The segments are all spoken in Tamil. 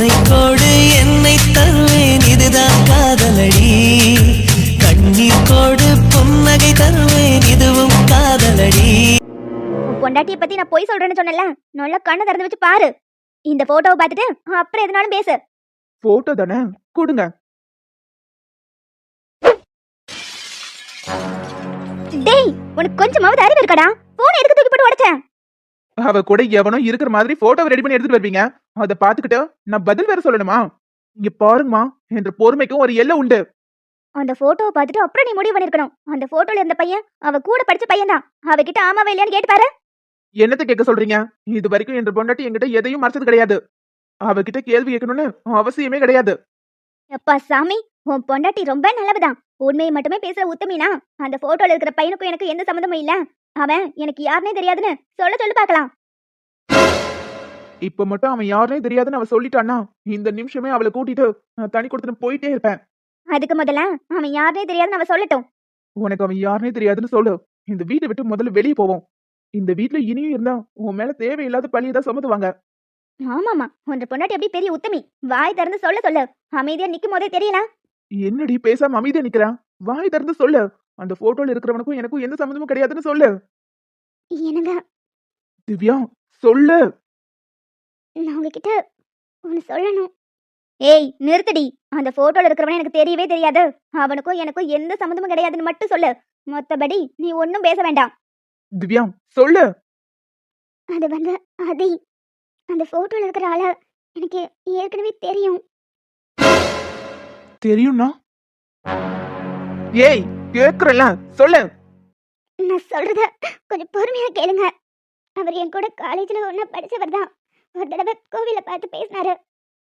உன்னை கோடு என்னை தருவேன், இதுதான் காதலடி. கண்ணீர் கோடு புன்னகை தருவேன், இதுவும் காதலடி. பொண்டாட்டிய பத்தி நான் பொய் சொல்றேன்னு சொன்னல, நல்லா கண்ணை திறந்து வச்சு பாரு. இந்த போட்டோவை பார்த்துட்டு அப்புறம் எதுனாலும் பேசு. போட்டோ தானே, கொடுங்க. டேய், உனக்கு கொஞ்சமாவது அறிவு இருக்கடா? போன் எதுக்கு தூக்கி போட்டு உடைச்ச? அவ கூட எவனோ இருக்கிற மாதிரி போட்டோவை ரெடி பண்ணி எடுத்துட்டு வருவீங்க. அதை பாத்துக்கிட்டு நான் பதில் வேற சொல்லணுமா? இங்க பாருங்கம்மா, என்ற பொறுமைக்கும் ஒரு எல்லை உண்டு. அந்த போட்டோவை பார்த்துட்டு அப்புறம் நீ முடிவு பண்ணிருக்கணும். அந்த போட்டோல இருந்த பையன் அவ கூட படிச்ச பையன் தான். அவகிட்ட ஆமாவா இல்லையான்னு கேட்டு பாரு. என்னத்த கேட்க சொல்றீங்க? இது வரைக்கும் என்ற பொண்டாட்டி என்கிட்ட எதையும் மறைச்சது கிடையாது. அவகிட்ட கேள்வி கேட்கணும்னு அவசியமே கிடையாது. அப்பா சாமி, உன் பொண்டாட்டி ரொம்ப நல்லவதான். உண்மையை மட்டுமே பேசுற உத்தமினா. அந்த போட்டோல இருக்கிற பையனுக்கும் எனக்கு எந்த சம்மந்தமும் இல்ல. அவன் எனக்கு யாருனே தெரியாதுன்னு சொல்லு பார்க்கலாம். இப்ப மட்டும் அவன் யாருனே தெரியாதுன்னு அவ சொல்லிட்டான்னா, இந்த நிமிஷமே அவளை கூட்டிட்டு நான் தனி கொடுத்துட்டு போயிட்டே இருப்பேன். அதுக்கு முதல்ல அவன் யாருனே தெரியாதுன்னு அவ சொல்லட்டும். உனக்கு அவன் யாருனே தெரியாதுன்னு சொல்லு. இந்த வீட்டை விட்டு முதல்ல வெளியே போவோம். இந்த வீட்டுல இனியும் இருந்தா உன் மேல தேவையில்லாத பழியதான் சுமத்துவாங்க. ஆமாமா, உன்ற பொண்டாட்டி எப்படி பெரிய உத்தமி. வாய் திறந்து சொல்லு. அமைதியா நிக்கும் போதே தெரியல. என்னடி பேசாம அமைதியா நிக்கிறா? வாய் திறந்து சொல்லு. அந்த போட்டோல இருக்கிறவனுக்கும் எனக்கும் எந்த சம்மந்தமும் கிடையாதுன்னு சொல்லு. என்னங்க திவ்யா, சொல்லு. நான் உங்ககிட்ட ஒன்னு சொல்லணும். ஏய் நிறுத்தடி. அந்த போட்டோல இருக்கிறவன எனக்கு தெரியவே தெரியாது. அவனுக்கும் எனக்கும் எந்த சம்மந்தமும் கிடையாதுன்னு மட்டும் சொல்லு. மொத்தபடி நீ ஒன்னும் பேச வேண்டாம். திவ்யா, சொல்லு. அது வந்து அதி, அந்த போட்டோல இருக்கிற ஆள எனக்கு ஏற்கனவே தெரியும். தெரியும்னா? ஏய், கேக்குறல, சொல்லு. நான் சொல்றத கொஞ்சம் பொறுமையா கேளுங்க. அவர் என் கூட காலேஜ்ல ஒன்னா படிச்சவர் தான். ஒரு தடவை கோவில பார்த்து பேசினாரு.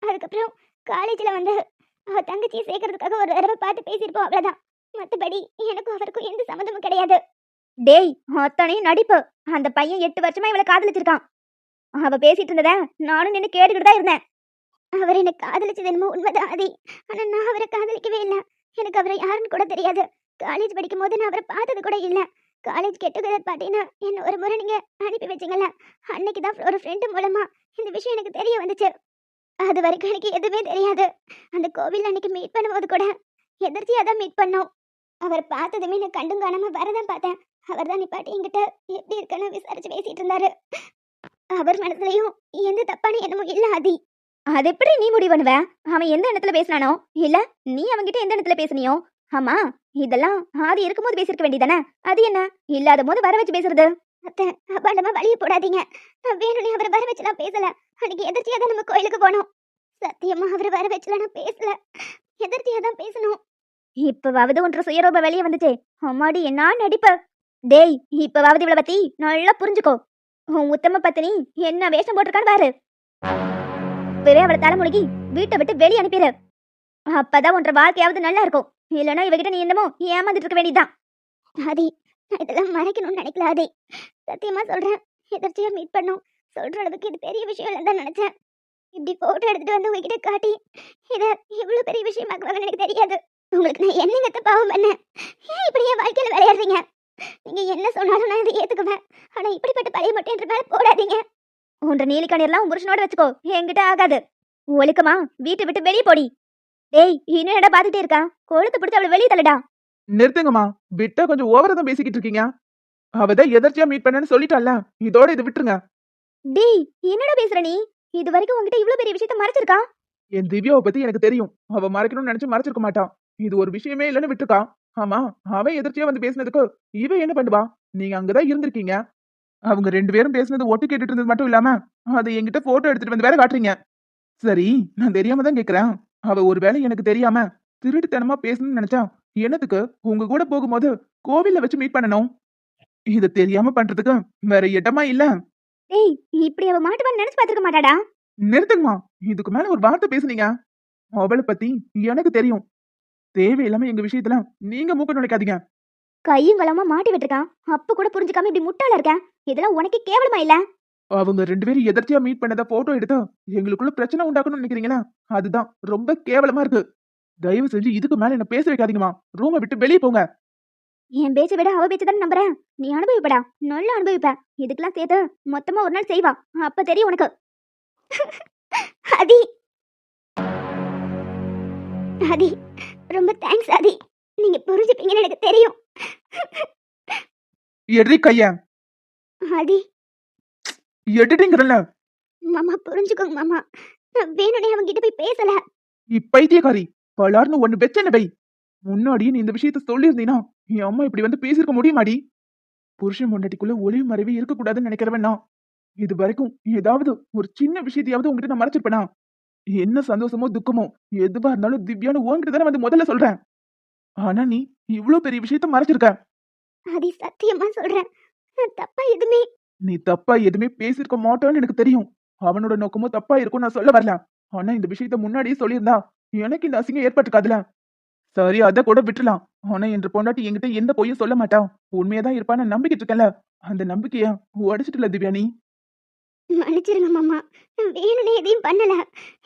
அதுக்கப்புறம் காலேஜ்ல வந்து அவ தங்கச்சியை சேர்க்கறதுக்காக ஒரு தடவை பார்த்து பேசியிருப்போம், அவ்வளவுதான். மத்தபடி எனக்கும் அவருக்கும் எந்த சம்மந்தமும் கிடையாது. டேய், அத்தனையும் நடிப்பு. அந்த பையன் 8 வருஷமா இவளை காதலிச்சிருக்கான். அவ பேசிட்டு இருந்தத நானும் நின்று கேட்டுக்கிட்டு தான் இருந்தேன். அவர் என்ன காதலிச்சது என்னமோ உண்மைதான் ஆதி. ஆனா நான் அவரை காதலிக்கவே இல்லை. எனக்கு அவரை யாருன்னு கூட தெரியாது. காலேஜ் படிக்கும் போது நான் அவரை பார்த்தது கூட இல்லை. காலேஜ் கெட் டுகெதர் பார்ட்டினா என்ன ஒரு முறை நீங்க அனுப்பி வச்சிங்கல்ல, அன்னைக்குதான் ஒரு ஃப்ரெண்டு மூலமா இந்த விஷயம் எனக்கு தெரிய வந்துச்சு. அது வரைக்கும் எனக்கு எதுவுமே தெரியாது. அந்த கோவில் அன்னைக்கு மீட் பண்ணும்போது கூட எதிர்த்தியா தான் மீட் பண்ணோம். அவர் பார்த்ததுமே நான் கண்டும் காணாம வரதான் பார்த்தேன். அவர் தான் நிப்பாட்டி என்கிட்ட எப்படி இருக்குன்னு விசாரிச்சு பேசிட்டு இருந்தாரு. அவர் மனசுலயும் எந்த தப்பான எண்ணமும் இல்ல ஆதி. அது எப்படி நீ முடிவு பண்ணுவ? அவன் எந்த எண்ணத்துல பேசினானோ, இல்ல நீ அவன்கிட்ட எந்த எண்ணத்துல பேசுனியோ? ஆமா, இதெல்லாம் ஆதி இருக்கும்போது பேசிருக்க வேண்டியதானே. அது என்ன இல்லாத போது வர வச்சு பேசுறது? அத்தை, அபாண்டமா வழிய போடாதீங்க. நான் வேணும்னே அவரை வர வச்சுலாம் பேசல. அன்னைக்கு எதிர்த்தியா தான் நம்ம கோயிலுக்கு போனோம். சத்தியமா அவரை வர வச்சுலாம் நான் பேசல. எதிர்த்தியா தான் பேசணும். இப்பவாவது ஒன்ற சுயரூப வெளியே வந்துச்சே. அம்மாடி என்ன நடிப்பு. டேய், இப்பவாவது இவளை பத்தி நல்லா புரிஞ்சுக்கோ. உன் உத்தம பத்தினி என்ன வேஷம் போட்டிருக்கான்னு பாரு. இப்பவே அவளை தலைமுழுகி வீட்டை விட்டு வெளியே அனுப்பிடு. அப்பதான் ஒன்ற வாழ்க்கையாவது நல்லா இருக்கும். இல்லைன்னா இவகிட்ட நீ என்னமோ ஏமாந்துட்டு இருக்க வேண்டியதுதான். ஆதி, நான் இதெல்லாம் மறைக்கணும்னு நினைக்கல ஆதி. சத்தியமா சொல்றேன். எதிர்ச்சியா மீட் பண்ணோம். சொல்ற அளவுக்கு இது பெரிய விஷயம் இல்லைன்னு தான் நினைச்சேன். இப்படி போட்டோ எடுத்துட்டு வந்து உங்ககிட்ட காட்டி இதை இவ்வளவு பெரிய விஷயமாக்குவாங்கன்னு எனக்கு தெரியாது. உங்களுக்கு நான் என்னங்க பாவம் பண்ணேன்? ஏன் இப்படி என் வாழ்க்கையில விளையாடுறீங்க? நீங்க என்ன சொன்னாலும் நான் இதை ஏத்துக்குவேன். ஆனா இப்படிப்பட்ட பழைய மட்டும் என்ற மேல போடாதீங்க. உன்ற நீலிக்கண்ணீர்லாம் புருஷனோட வச்சுக்கோ, என்கிட்ட ஆகாது. ஒழுக்கமா வீட்டை விட்டு வெளியே போடி. டேய், இன்னும் என்னடா பாத்துட்டே இருக்கா? கொழுத்து பிடிச்சு அவளை வெளியே தள்ளடா. நிறுத்துங்கம்மா, விட்டா கொஞ்சம் ஓவரா தான் பேசிக்கிட்டு இருக்கீங்க. அவதான் எதர்ச்சியா மீட் பண்ணேன்னு சொல்லிட்டால, இதோட இது விட்டுருங்க. டேய், என்னடா பேசுற நீ? இது வரைக்கும் உன்கிட்ட இவ்ளோ பெரிய விஷயத்தை மறைச்சிருக்கா? என் திவ்யாவை பத்தி எனக்கு தெரியும். அவ மறைக்கணும்னு நினைச்சு மறைச்சிருக்க மாட்டான். இது ஒரு விஷயமே இல்லைன்னு விட்டுருக்கா. ஆமா, அவன் எதிர்ச்சியா வந்து பேசினதுக்கு இவ என்ன பண்ணுவா? நீங்க அங்கதான் இருந்திருக்கீங்க. அவங்க 2 பேரும் பேசுனது ஒட்டு கேட்டுட்டு இருந்தது மட்டும் இல்லாம அதை என்கிட்ட போட்டோ எடுத்துட்டு வந்து வேற காட்டுறீங்க. சரி, நான் தெரியாம தான் கேக்குறேன். அவ ஒருவேளை எனக்கு தெரியாம திருட்டுத்தனமா பேசணும்னு நினைச்சா என்னத்துக்கு உங்க கூட போகும்போது கோவில்ல வச்சு மீட் பண்ணணும்? இத தெரியாம பண்றதுக்கு வேற இடமா இல்ல. டேய், இப்படி அவ மாட்டுவான்னு நினைச்சு பாத்துக்க மாட்டாடா. நிறுத்துங்கம்மா, இதுக்கு மேல ஒரு வார்த்தை பேசுனீங்க. அவளை பத்தி எனக்கு தெரியும். தேவையில்லாம எங்க விஷயத்துல நீங்க மூக்க நுழைக்காதீங்க. கையும் களமா மாட்டி விட்டுருக்கான். அப்ப கூட புரிஞ்சுக்காம இப்படி முட்டாளா இருக்க. இதெல்லாம் உனக்கு கேவலமா இல்ல? அவங்க 2 பேரும் எதர்ச்சியா மீட் பண்ணத போட்டோ எடுத்து எங்களுக்குள்ள பிரச்சனை உண்டாக்கணும்னு நினைக்கிறீங்களா? அதுதான் ரொம்ப கேவலமா இருக்கு. தயவு செஞ்சு இதுக்கு மேல என்ன பேச வைக்காதீங்கம்மா. ரூமை விட்டு வெளியே போங்க. என் பேச்சை விட அவ பேச்சு தானே நம்புறேன். நீ அனுபவிப்படா, நல்லா அனுபவிப்ப. இதுக்கெல்லாம் சேர்த்து மொத்தமா ஒரு நாள் செய்வா. அப்ப தெரியும் உனக்கு. அதி ஆதி, ரொம்ப தேங்க்ஸ் ஆதி. நீங்க புரிஞ்சுப்பீங்கன்னு எனக்கு தெரியும். எட்ரி கைய ஆதி, எடுடிங்கிறல்ல. மாமா புரிஞ்சுக்கோங்க மாமா. நான் வேணும்னே அவங்க கிட்ட போய் பேசல. பைத்தியக்காரி, பலார்னு ஒண்ணு வெச்சன வை. முன்னாடியே நீ இந்த விஷயத்த சொல்லியிருந்தீனா என் அம்மா இப்படி வந்து பேசியிருக்க முடியுமாடி? புருஷன் பொண்டாட்டிக்குள்ள ஒளிவு மறைவு இருக்கக்கூடாதுன்னு நினைக்கிறவன் நான். இது வரைக்கும் ஏதாவது ஒரு சின்ன விஷயத்தையாவது உங்ககிட்ட நான் மறைச்சிருப்பேனா? என்ன சந்தோஷமோ துக்கமோ எதுவா இருந்தாலும் திவ்யான்னு உன்கிட்ட தானே வந்து முதல்ல சொல்றேன். ஆனா நீ இவ்ளோ பெரிய விஷயத்த மறைச்சிருக்க. ஆதி, சத்தியமா சொல்றேன், நான் தப்பா எதுவுமே. நீ தப்பா எதுவுமே பேசியிருக்க மாட்டேன்னு எனக்கு தெரியும். அவனோட நோக்கமோ தப்பா இருக்கும் நான் சொல்ல வரல. ஆனா இந்த விஷயத்த முன்னாடியே சொல்லியிருந்தா எனக்கு இந்த அசிங்கம் ஏற்பட்டுக்காதுல. சரி, அத கூட விட்டுலாம். ஆனா என்ற பொண்டாட்டி என்கிட்ட எந்த பொய்யும் சொல்ல மாட்டா. உண்மையாதான் இருப்பான்னு நம்பிக்கிட்டு இருக்கேன்ல. அந்த நம்பிக்கைய உடைச்சிட்டுல திவ்யா நீ. மன்னிச்சிருங்க மாமா. நான் வேணும்னே எதையும் பண்ணல.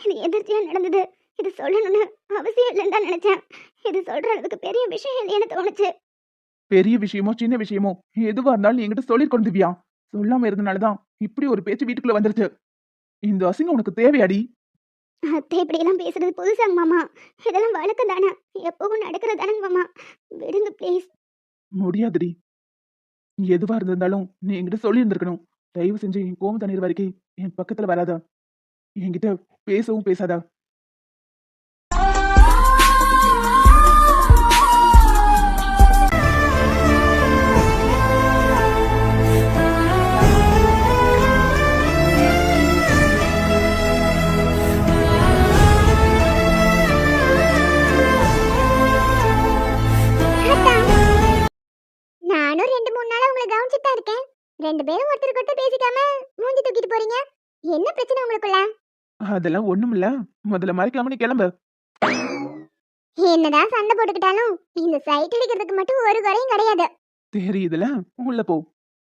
இது எதிர்ச்சியா நடந்தது. இது சொல்லணும்னு அவசியம் இல்லைன்னு தான் நினைச்சேன். இது சொல்ற அளவுக்கு பெரிய விஷயம் இல்லைன்னு தோணுச்சு. பெரிய விஷயமோ சின்ன விஷயமோ எதுவா இருந்தாலும் நீ என்கிட்ட சொல்லிருக்கணும் திவ்யா. சொல்லாம இருந்தனாலதான் இப்படி ஒரு பேச்சு வீட்டுக்குள்ள வந்துருச்சு. இந்த அசிங்கம் உனக்கு தேவையாடி? அத்தை இப்படியெல்லாம் பேசுறது புதுசாங்க மாமா. இதெல்லாம் வழக்கம் தானே, எப்பவும் நடக்கிறது தானங்க மாமா. விடுங்க ப்ளீஸ். முடியாதுடி. எதுவா இருந்திருந்தாலும் நீ என்கிட்ட சொல்லி இருந்திருக்கணும். தயவு செஞ்சு என் கோவம் தண்ணீர் வரைக்கும் என் பக்கத்துல வராத. என்கிட்ட பேசவும் பேசாத. நானும் 2-3 நாளா உங்களை கவனிச்சுட்டு தான் இருக்கேன். 2 பேரும் ஒருத்தருக்கு ஒருத்தர் பேசிக்காம மூஞ்சி தூக்கிட்டு போறீங்க. என்ன பிரச்சனை உங்களுக்குள்ள? அதெல்லாம் ஒண்ணுமில்ல. முதல்ல மறைக்காம நீ கிளம்பு. என்னதான் சண்டை போட்டுக்கிட்டாலும் இந்த சைட் அடிக்கிறதுக்கு மட்டும் ஒரு குறையும் கிடையாது. தெரியுதுல, உள்ள போ.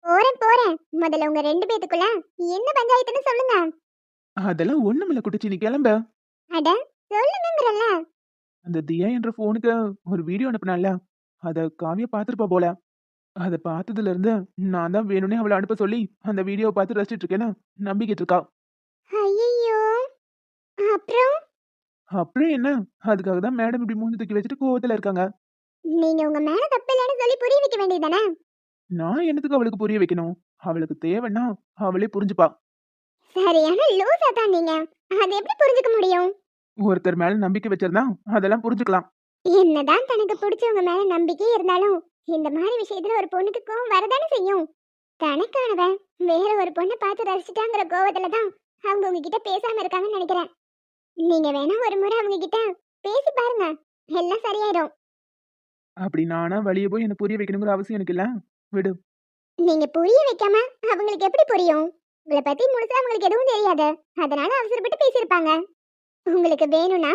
போறேன் போறேன். முதல்ல உங்க 2 பேத்துக்குள்ள என்ன பஞ்சாயத்துன்னு சொல்லுங்க. அதெல்லாம் ஒண்ணுமில்ல குட்டிச்சி, நீ கிளம்ப. அட, சொல்லுங்கங்கறல்ல. அந்த தியா என்ற போனுக்கு ஒரு வீடியோ அனுப்புனால, அத காவியா பாத்துருப்பா போல. அத பார்த்ததுல இருந்து நான் தான் வேணும்னே அவளை அனுப்ப சொல்லி அந்த வீடியோவை பார்த்து ரசிச்சிட்டு இருக்கேன்னு நம்பிக்கிட்டு இருக்கா. ஐயோ, அப்புறம் அப்புறம் என்ன, அதுக்காக தான் மேடம் இப்படி மூஞ்சி தூக்கி வச்சுட்டு கோவத்துல இருக்காங்க. நீங்க உங்க மேல தப்பு இல்லைன்னு சொல்லி புரிய வைக்க வேண்டியதானே? நான் என்னத்துக்கு அவளுக்கு புரிய வைக்கணும்? அவளுக்கு தேவைன்னா அவளே புரிஞ்சுப்பா. சரியான லூசா தான் நீங்க. அது எப்படி புரிஞ்சுக்க முடியும்? ஒருத்தர் மேல நம்பிக்கை வச்சிருந்தா அதெல்லாம் புரிஞ்சுக்கலாம். என்னதான் தனக்கு பிடிச்சவங்க மேல நம்பிக்கை இருந்தாலும் இந்த மாதிரி விஷயத்துல ஒரு பொண்ணுக்கு கோவம் வரதானே செய்யும். தனக்கானவன் வேற ஒரு பொண்ணை பார்த்து ரசிச்சிட்டாங்கிற கோவத்துல தான் அவங்க உங்ககிட்ட பேசாம இருக்காங்கன்னு நினைக்கிறேன். நீங்க வேணா ஒரு முறை அவங்க கிட்ட பேசி பாருங்க, எல்லாம் சரியாயிடும். அப்படி நானா வழிய போய் என்ன புரிய வைக்கணுங்கிற அவசியம் எனக்கு இல்ல. விடு. நீங்க புரிய வைக்காம அவங்களுக்கு எப்படி புரியும்? உங்களை பத்தி முழுசா அவங்களுக்கு எதுவும் தெரியாது, அதனால அவசரப்பட்டு பேசியிருப்பாங்க. உங்களுக்கு வேணும்னா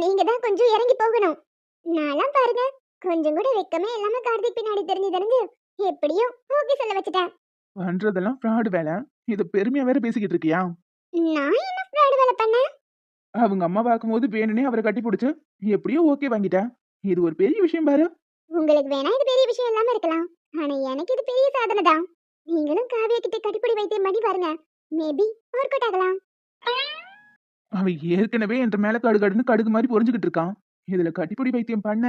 நீங்க தான் கொஞ்சம் இறங்கி போகணும். நான்லாம் பாருங்க, கொஞ்சம் கூட வெக்கமே இல்லாம கார்த்திக் பின்னாடி தெரிஞ்சு எப்படியோ ஓகே சொல்ல வச்சுட்டேன். பண்றதெல்லாம் ஃப்ராடு வேலை. இது பெருமையா வேற பேசிக்கிட்டு இருக்கியா? நான் என்ன ஃப்ராட் வேலை பண்ணேன்? அவங்க அம்மா பார்க்கும்போது வேணும்னே அவரை கட்டி பிடிச்சு எப்படியோ ஓகே வாங்கிட்ட. இது ஒரு பெரிய விஷயம் பாரு. உங்களுக்கு வேணா இது பெரிய விஷயம் இல்லாம இருக்கலாம், ஆனா எனக்கு இது பெரிய சாதனை தான். நீங்களும் காவியா கிட்ட கட்டிப்பிடி வைத்தியம் பண்ணி பாருங்க, மேபி ஒர்க் அவுட் ஆகலாம். அவன் ஏற்கனவே என்ற மேல கடுகடுன்னு கடுகு மாதிரி பொறிஞ்சுக்கிட்டு இருக்கான். இதுல கட்டிப்பிடி வைத்தியம் பண்ண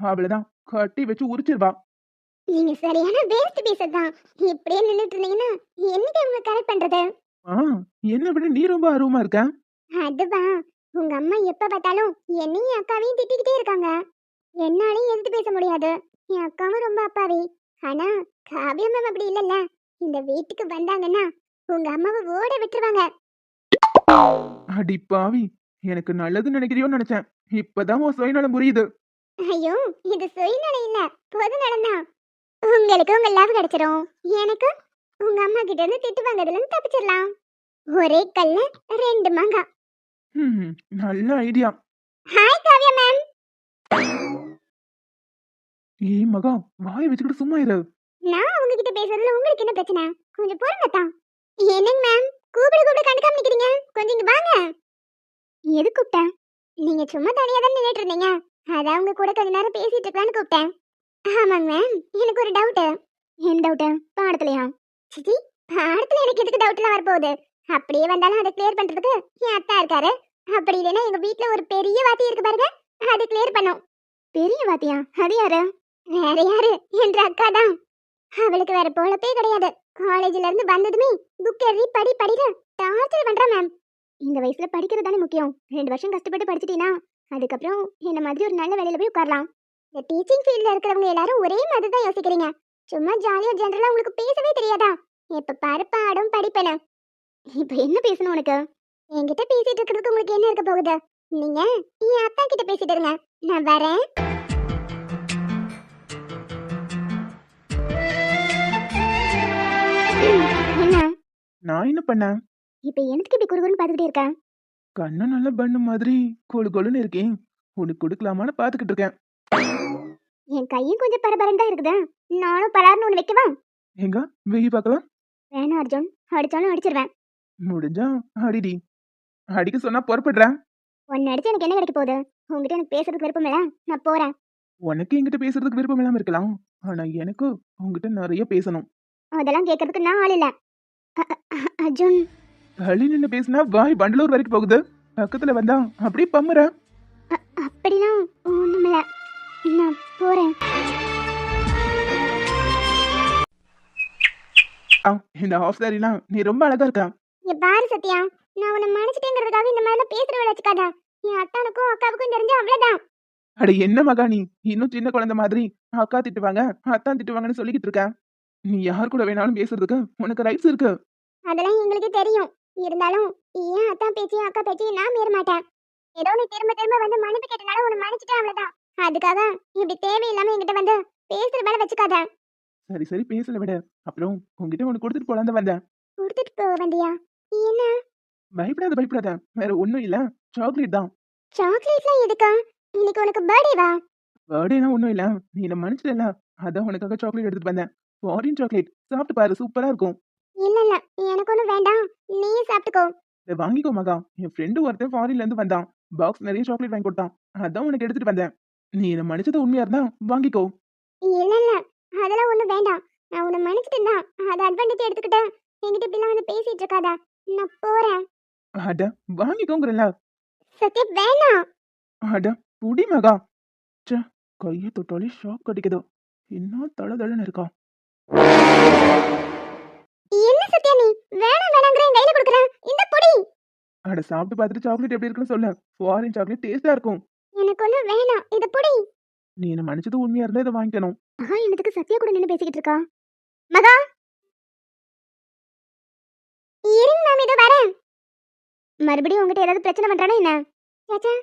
அவ்வளவுதான், கட்டி வச்சு உரிச்சிருவா. நீங்க சரியான வேஸ்ட் பீஸ் தான். இப்படியே நின்னுட்டு இருந்தீங்கன்னா என்னைக்கு அவங்க கரெக்ட் பண்றது? ஆ, என்னை விட நீ ரொம்ப ஆர்வமா இருக்க. அதுவா, உங்க அம்மா எப்ப பார்த்தாலும் என்னையும் அக்காவையும் திட்டிக்கிட்டே இருக்காங்க. என்னாலையும் எதிர்த்து பேச முடியாது. என் அக்காவும் ரொம்ப அப்பாவி. ஆனா காவியா மேம் அப்படி இல்லல்ல. இந்த வீட்டுக்கு வந்தாங்கன்னா உங்க அம்மாவை ஓட விட்டுருவாங்க. அடி பாவி, எனக்கு நல்லது நினைக்கிறியோன்னு நினைச்சேன். இப்பதான் உன் சுயநலம் புரியுது. ஐயோ, இது சுயநலம் இல்ல, பொது நலம்தான். உங்களுக்கு உங்க லவ் கிடைச்சிரும், எனக்கு உங்க அம்மா கிட்ட இருந்து திட்டு வாங்குறதுல இருந்து தப்பிச்சிடலாம். ஒரே கல்ல 2 மாங்காய். நல்ல ஐடியா. Hi Kavya ma'am. ஏய் மகா, வாய் வச்சுக்கிட்டு சும்மா இரு. நான் அவங்க கிட்ட பேசுறதுல உங்களுக்கு என்ன பிரச்சனை? கொஞ்சம் பொறுங்க தான். என்னங்க மேம், கூப்பிட கண்டுக்காம நிக்கிறீங்க, கொஞ்சம் இங்க வாங்க. எது கூப்பிட்டேன்? நீங்க சும்மா தனியா தான் நின்னுட்டு இருந்தீங்க, அதான் உங்க கூட கொஞ்ச நேரம் பேசிட்டு இருக்கலாம்னு கூப்பிட்டேன். ஆமாங்க மேம், எனக்கு ஒரு டவுட். என்ன டவுட்? பாடத்துலயா? சிச்சி, பாடத்துல எனக்கு எதுக்கு டவுட்லாம் வரப்போகுது? அப்படியே வந்தாலும் அதை கிளியர் பண்றதுக்கு என் அத்தா இருக்காரு. அப்படி இல்லைன்னா எங்க வீட்ல ஒரு பெரிய வாத்தி இருக்கு பாருங்க, அது கிளியர் பண்ணும். பெரிய வாத்தியா? அது யாரு? வேற யாரு? என்ற அக்கா தான். அவளுக்கு வேற பொழப்பே கிடையாது. காலேஜ்ல இருந்து வந்ததுமே புக் எழுதி படி படின்னு டார்ச்சர் பண்றா மேம். இந்த வயசுல படிக்கிறது தானே முக்கியம். 2 வருஷம் கஷ்டப்பட்டு படிச்சிட்டீனா அதுக்கப்புறம் என்ன மாதிரி ஒரு நல்ல வேலையில போய் உட்காரலாம். இந்த டீச்சிங் ஃபீல்ட்ல இருக்கிறவங்க எல்லாரும் ஒரே மாதிரி தான் யோசிக்கிறீங்க. சும்மா ஜாலியா ஜெனரலா உங்களுக்கு பேசவே தெரியாதா? எப்ப பாரு பாடம் படிப்பேன. இப்ப என்ன பேசணும் உனக்கு? என்கிட்ட பேசிட்டு இருக்கிறதுக்கு உங்களுக்கு என்ன இருக்க போகுது? நீங்க என் அத்தா கிட்ட பேசிட்டு இருங்க. நான் வரேன். என்ன? நான் என்ன பண்ணேன்? இப்ப எனக்கு இப்படி குறுகுறுன்னு பார்த்துக்கிட்டே இருக்க? கண்ணு நல்ல பண்ணு மாதிரி கொழு கொழுன்னு இருக்கேன். உனக்கு கொடுக்கலாமான்னு பாத்துக்கிட்டு இருக்கேன். என் கையும் கொஞ்சம் பரபரன்னு தான் இருக்குது. நானும் பரார்னு ஒன்று வைக்கவா? எங்க வெயி பார்க்கலாம். வேணாம் அர்ஜுன், அடிச்சாலும் அடிச்சிருவேன். முடிஞ்சா அடிடி. அடிக்க சொன்னா புறப்படுறேன். உன்னை அடிச்சு எனக்கு என்ன கிடைக்க போகுது? உங்ககிட்ட எனக்கு பேசுறதுக்கு விருப்பம் இல்ல, நான் போறேன். உனக்கு என்கிட்ட பேசுறதுக்கு விருப்பம் இல்லாம இருக்கலாம். ஆனா எனக்கு உங்ககிட்ட நிறைய பேசணும். அதெல்லாம் கேட்கறதுக்கு நான் ஆள் இல்ல. அர்ஜுன், தள்ளி நின்னு பேசினா வாய் பண்டலூர் வரைக்கும் போகுது. பக்கத்துல வந்தா அப்படியே பம்முற. அப்படிலாம் ஒண்ணுமில்ல, நான் போறேன். இந்த ஹாஃப் சாரிலாம் நீ ரொம்ப அழகா இருக்க. இங்க பாரு சத்யா, நான் உன்னை மன்னிச்சிட்டேங்கிறதுக்காக இந்த மாதிரிலாம் பேசுற வேலை வச்சுக்காத. என் அத்தானுக்கும் அக்காவுக்கும் தெரிஞ்சு அவ்வளவுதான். அட என்ன மகா நீ இன்னும் சின்ன குழந்தை மாதிரி அக்கா திட்டுவாங்க அத்தான் திட்டுவாங்கன்னு சொல்லிக்கிட்டு இருக்க. நீ யார் கூட வேணாலும் பேசுறதுக்கு உனக்கு ரைட்ஸ் இருக்கு. அதெல்லாம் எங்களுக்கு தெரியும். இருந்தாலும் ஏன் அத்தான் பேச்சையும் அக்கா பேச்சையும் நான் மீற மாட்டேன். ஏதோ நீ திரும்ப திரும்ப வந்து மன்னிப்பு கேட்டனால உன்னை மன்னிச்சிட்டேன் அவ்வளவுதான். அதுக்காக இப்படி தேவையில்லாம என்கிட்ட வந்து பேசுற வேலை வச்சுக்காத. சரி சரி பேசல விட. அப்புறம் உங்ககிட்ட ஒண்ணு கொடுத்துட்டு போலான்னு வந்தேன். கொடுத்துட்டு போக வந்தியா? என்ன பயப்படாத பயப்படாத. வேற ஒண்ணும் இல்ல. சாக்லேட் தான். சாக்லேட்லாம் எதுக்கா? இன்னைக்கு உனக்கு பர்த்டேவா? பர்த்டேனா ஒண்ணும் இல்ல. நீ என்ன மன்னிச்சிட்டல. அதான் உனக்காக சாக்லேட் எடுத்துட்டு வந்தேன். Foreign chocolate. சாப்பிட்டு பாரு சூப்பரா இருக்கும். இல்ல இல்ல, எனக்கு ஒன்றும் வேண்டாம், நீயே சாப்பிட்டுக்கோ. இதை வாங்கிக்கோ மகா. என் ஃப்ரெண்டு ஒருத்தன் ஃபாரின்ல இருந்து வந்தான். பாக்ஸ் நிறைய சாக்லேட் வாங்கி கொடுத்தான். அதான் உனக்கு எடுத்துட்டு வந்தேன். நீ என்ன மன்னிச்சது உண்மையா இருந்தா வாங்கிக்கோ. இல்ல இல்ல, அதெல்லாம் ஒன்றும் வேண்டாம். நான் உன்னை மன்னிச்சிட்டேன் தான். அதை அட்வான்டேஜ் எடுத்துக்கிட்டேன். என்கிட்ட இப்படிலாம் வந்து பேசிட்டு இருக்காதா. நான் போறேன். அட வாங்கிக்கோங்கிறல்ல. சத்யா வேணாம். அட புடி மகா. ச்சே கையை தொட்டாலே ஷாக் அடிக்குது. என்ன தளதளன்னு இருக்கா. என்ன சத்யா நீ வேணாம் வேணாங்கிற என் கையில கொடுக்குறேன். இந்த பொடி. அட சாப்பிட்டு பார்த்துட்டு சாக்லேட் எப்படி இருக்குன்னு சொல்லு. ஃபாரின் சாக்லேட் டேஸ்டா இருக்கும். எனக்கு ஒன்றும் வேணாம், இந்த பொடி. நீ என்ன மன்னிச்சது உண்மையா இருந்தா இதை வாங்கிக்கணும். மகா என்னத்துக்கு சத்யா கூட நின்று பேசிக்கிட்டு இருக்கா? மகா இருங்க மேம், இதோ வரேன். மறுபடியும் உங்ககிட்ட ஏதாவது பிரச்சனை பண்றானா என்ன? சாச்சா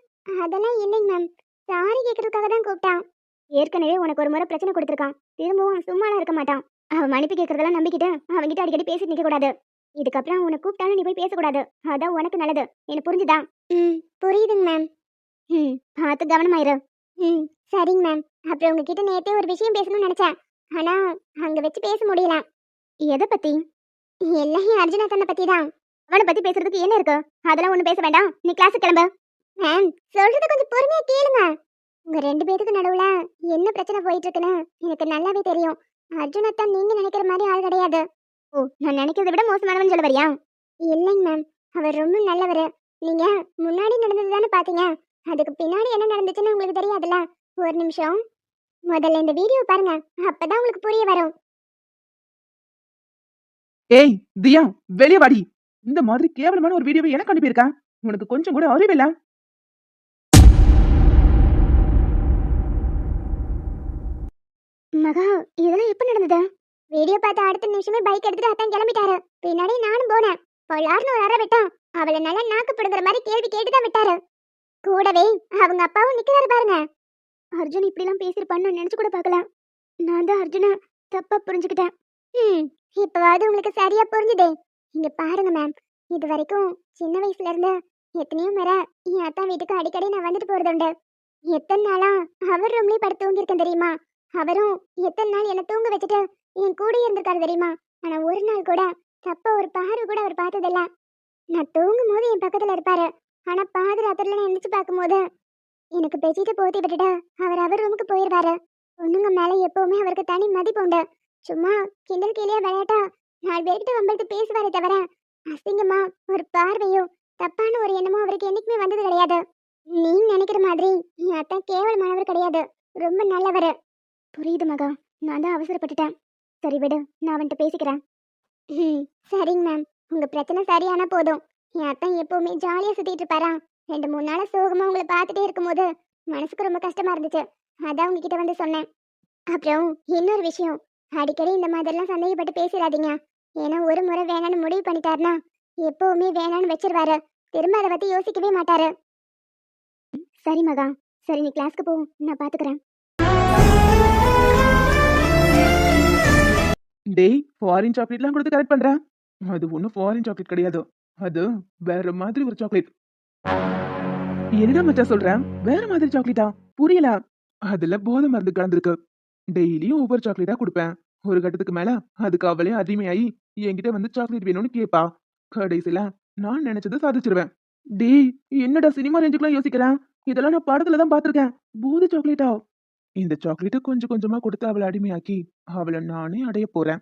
அதெல்லாம் இல்லைங்க மேம், சாரி கேட்கறதுக்காக தான் கூப்பிட்டான். ஏற்கனவே உனக்கு ஒரு முறை பிரச்சனை கொடுத்துருக்கான். திரும்பவும் சும்மாலாம் இருக்க மாட்டான். அவன் மன்னிப்பு கேட்கறதெல்லாம் நம்பிக்கிட்டு அவன்கிட்ட அடிக்கடி பேசிட்டு நிற்க கூடாது. இதுக்கப்புறம் உன்னை கூப்பிட்டாலும் நீ போய் பேசக்கூடாது. அதான் உனக்கு நல்லது. எனக்கு புரிஞ்சுதா? புரியுதுங்க மேம். பார்த்து கவனமாயிரு. சரிங்க மேம். அப்புறம் உங்ககிட்ட நேத்தே ஒரு விஷயம் பேசணும்னு நினைச்சேன். ஆனா அங்க வச்சு பேச முடியல. எதை பத்தி? எல்லாம் அர்ஜுனா தன்னை பத்தி தான். அவனை பத்தி பேசுறதுக்கு என்ன இருக்கு? அதெல்லாம் ஒண்ணு பேச வேண்டாம், நீ கிளாஸுக்கு கிளம்பு. மேம் சொல்றது கொஞ்சம் பொறுமையா கேளுங்க. உங்க 2 பேருக்கு நடுவுல என்ன பிரச்சனை போயிட்டு இருக்குன்னு எனக்கு நல்லாவே தெரியும். அர்ஜுனா தான் நீங்க நினைக்கிற மாதிரி ஆள் கிடையாது. ஓ, நான் நினைக்கிறத விட மோசமானவன் சொல்ல வரியா? இல்லைங்க மேம், அவர் ரொம்ப நல்லவர். நீங்க முன்னாடி நடந்தது தானே பாத்தீங்க. அதுக்கு பின்னாடி என்ன நடந்துச்சுன்னு உங்களுக்கு தெரியாதுல்ல. ஒரு நிமிஷம், முதல்ல இந்த வீடியோ பாருங்க, அப்பதான் உங்களுக்கு புரிய வரும். ஏய் தியா வெளியே வாடி. இந்த மாதிரி கேவலமான ஒரு வீடியோவை எனக்கு அனுப்பியிருக்க. உனக்கு கொஞ்சம் கூட அறிவில்ல. மகா இதெல்லாம் எப்ப நடந்தது? வீடியோ பார்த்த அடுத்த நிமிஷமே பைக் எடுத்துட்டு அத்தான் கிளம்பிட்டாரு. பின்னாடி நானும் போனேன். பொள்ளார்னு ஒரு அறை விட்டான். அவளை நல்லா நாக்கு பிடுங்குற மாதிரி கேள்வி கேட்டுதான் விட்டாரு. கூடவே அவங்க அப்பாவும் நிக்கிறாரு பாருங்க. அர்ஜுன் இப்படிலாம் பேசிருப்பான்னு நினைச்சு கூட பார்க்கல. நான் தான் அர்ஜுனை தப்பா புரிஞ்சுக்கிட்டேன். இப்பவாவது உங்களுக்கு சரியா புரிஞ்சுதே. இங்க பாருங்க மேம், இது வரைக்கும் சின்ன வயசுல இருந்து எத்தனையோ முறை என் அத்தா வீட்டுக்கு அடிக்கடி நான் வந்துட்டு போறது உண்டு. எத்தனை நாளா அவர் ரூம்லயே படுத்து தூங்கியிருக்கேன் தெரியுமா? அவரும் எத்தனை நாள் என்ன தூங்க வச்சுட்டு என் கூட இருந்திருக்காரு தெரியுமா? ஆனா ஒரு நாள் கூட தப்ப ஒரு பார்வை கூட அவர் பார்த்ததில்ல. நான் தூங்கும் போது என் பக்கத்துல இருப்பாரு. ஆனா பாதுராத்திரில நான் எந்திரிச்சு பார்க்கும்போது எனக்கு பெட்ஷீட்டை போத்தி விட்டுட்டு அவர் ரூமுக்கு போயிடுவாரு. பொண்ணுங்க மேல எப்பவுமே அவருக்கு தனி மதிப்பு உண்டு. சும்மா கிண்டல் கேலியா விளையாட்டா 4 பேர்கிட்ட வம்பளுத்து பேசுவாரே தவிர அசிங்கமா ஒரு பார்வையோ தப்பான ஒரு எண்ணமோ அவருக்கு என்னைக்குமே வந்தது கிடையாது. நீங்க நினைக்கிற மாதிரி என் அத்தை கேவலமானவர் கிடையாது, ரொம்ப நல்லவர். புரியுது மகா, நான் தான் அவசரப்பட்டுட்டேன். சரி விடு, நான் அவன்கிட்ட பேசிக்கிறேன். ம், சரிங்க மேம். உங்க பிரச்சனை சரியானா போதும். என் அத்தை எப்பவுமே ஜாலியா சுத்திட்டு இருப்பாரா? 2-3 நாளா சோகமா உங்களை பார்த்துட்டே இருக்கும்போது மனசுக்கு ரொம்ப கஷ்டமா இருந்துச்சு. அதான் உங்ககிட்ட வந்து சொன்னேன். அப்புறம் இன்னொரு விஷயம், அடிக்கடி இந்த மாதிரிலாம் சந்தேகப்பட்டு பேசிடாதீங்க. ஏன்னா ஒரு முறை வேணான்னு முடிவு பண்ணிட்டாருன்னா எப்பவுமே வேணான்னு வச்சிருவாரு. திரும்ப அதை பத்தி யோசிக்கவே மாட்டாரு. சரி மகா, சரி நீ கிளாஸ்க்கு போ, நான் பாத்துக்கிறேன். டேய், ஃபாரின் சாக்லேட்லாம் கொடுத்து கரெக்ட் பண்றேன். அது ஒன்றும் ஃபாரின் சாக்லேட் கிடையாது. அது வேற மாதிரி ஒரு சாக்லேட். என்னடா மச்சான் சொல்றேன்? வேற மாதிரி சாக்லேட்டா? புரியல. அதுல போதை மருந்து கலந்துருக்கு. டெய்லியும் ஒவ்வொரு சாக்லேட்டா கொடுப்பேன். ஒரு கட்டத்துக்கு மேல அதுக்கு அவளே அடிமையாயி என்கிட்ட வந்து சாக்லேட் வேணும்னு கேப்பா. கடைசியில நான் நினைச்சதை சாதிச்சிருவேன். டேய், என்னடா சினிமா ரேஞ்சுக்குலாம் யோசிக்கிறேன்? இதெல்லாம் நான் படத்துல தான் பார்த்திருக்கேன். போதை சாக்லேட்டா? இந்த சாக்லேட்டை கொஞ்சம் கொஞ்சமா கொடுத்து அவளை அடிமையாக்கி அவளை நானே அடைய போறேன்.